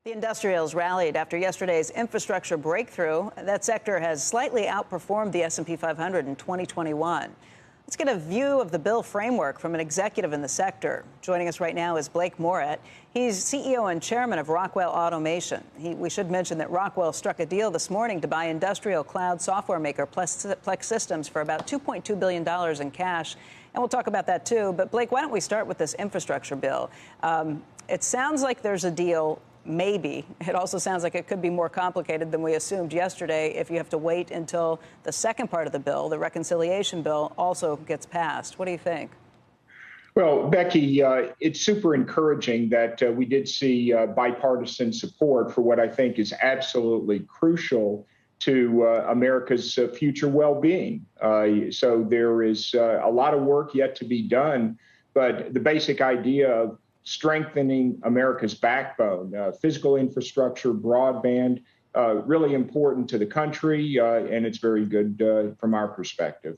The industrials rallied after yesterday's infrastructure breakthrough. That sector has slightly outperformed the S&P 500 in 2021. Let's get a view of the bill framework from an executive in the sector. Joining us right now is Blake Moret. He's CEO and chairman of Rockwell Automation. We should mention that Rockwell struck a deal this morning to buy industrial cloud software maker Plex Systems for about $2.2 billion in cash. And we'll talk about that, too. But, Blake, why don't we start with this infrastructure bill? It sounds like there's a deal. Maybe. It also sounds like it could be more complicated than we assumed yesterday if you have to wait until the second part of the bill, the reconciliation bill, also gets passed. What do you think? Well, Becky, it's super encouraging that we did see bipartisan support for what I think is absolutely crucial to America's future well-being. So there is a lot of work yet to be done, but the basic idea of strengthening America's backbone, physical infrastructure, broadband, really important to the country, and it's very good from our perspective.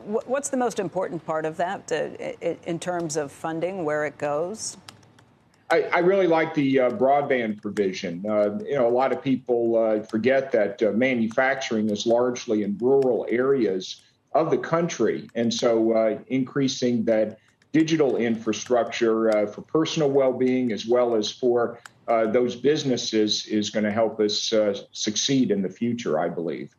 What's the most important part of that in terms of funding, where it goes? I really like the broadband provision. A lot of people forget that manufacturing is largely in rural areas of the country, and so increasing that digital infrastructure for personal well-being as well as for those businesses is going to help us succeed in the future, I believe.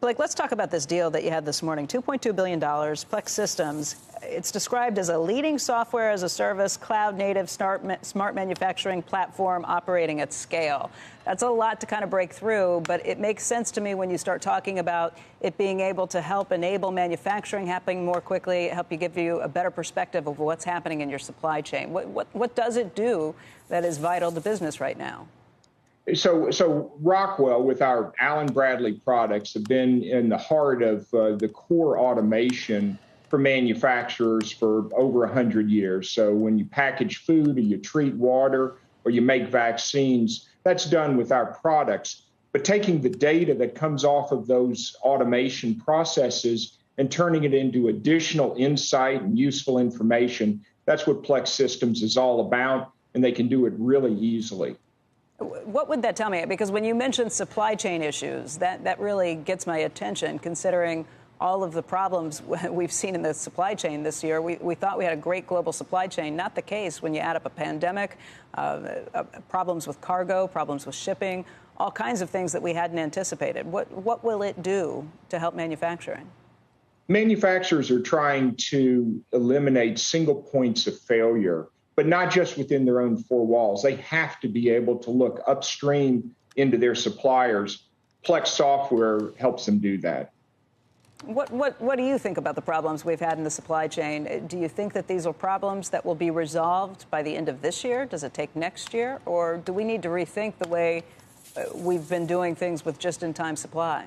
Blake, let's talk about this deal that you had this morning. $2.2 billion, Plex Systems. It's described as a leading software as a service, cloud-native, smart manufacturing platform operating at scale. That's a lot to kind of break through, but it makes sense to me when you start talking about it being able to help enable manufacturing happening more quickly, give you a better perspective of what's happening in your supply chain. What does it do that is vital to business right now? So Rockwell, with our Allen Bradley products, have been in the heart of the core automation for manufacturers for over 100 years. So when you package food or you treat water or you make vaccines, that's done with our products. But taking the data that comes off of those automation processes and turning it into additional insight and useful information, that's what Plex Systems is all about, and they can do it really easily. What would that tell me? Because when you mentioned supply chain issues, that really gets my attention, considering all of the problems we've seen in the supply chain this year. We thought we had a great global supply chain. Not the case when you add up a pandemic, problems with cargo, problems with shipping, all kinds of things that we hadn't anticipated. What will it do to help manufacturing? Manufacturers are trying to eliminate single points of failure, but not just within their own four walls. They have to be able to look upstream into their suppliers. Plex software helps them do that. What do you think about the problems we've had in the supply chain? Do you think that these are problems that will be resolved by the end of this year? Does it take next year? Or do we need to rethink the way we've been doing things with just-in-time supply?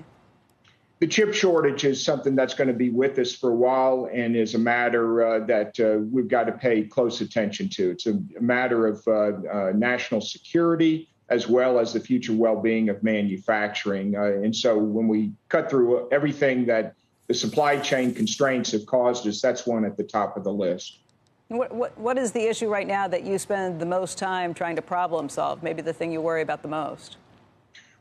The chip shortage is something that's going to be with us for a while and is a matter that we've got to pay close attention to. It's a matter of national security as well as the future well-being of manufacturing. And so when we cut through everything that the supply chain constraints have caused us, that's one at the top of the list. What is the issue right now that you spend the most time trying to problem solve, maybe the thing you worry about the most?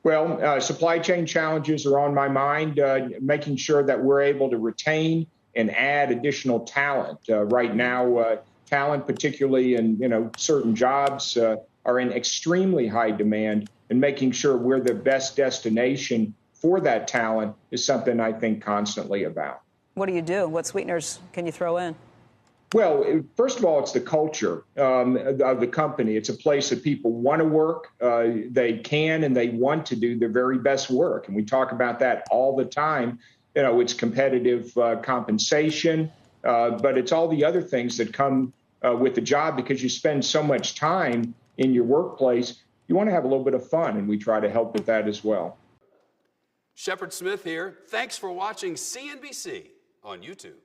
Well, supply chain challenges are on my mind, making sure that we're able to retain and add additional talent. Right now, talent, particularly in certain jobs, are in extremely high demand, and making sure we're the best destination for that talent is something I think constantly about. What do you do? What sweeteners can you throw in? Well, first of all, it's the culture of the company. It's a place that people want to work. They can and they want to do their very best work. And we talk about that all the time. It's competitive compensation, but it's all the other things that come with the job because you spend so much time in your workplace. You want to have a little bit of fun, and we try to help with that as well. Shepard Smith here. Thanks for watching CNBC on YouTube.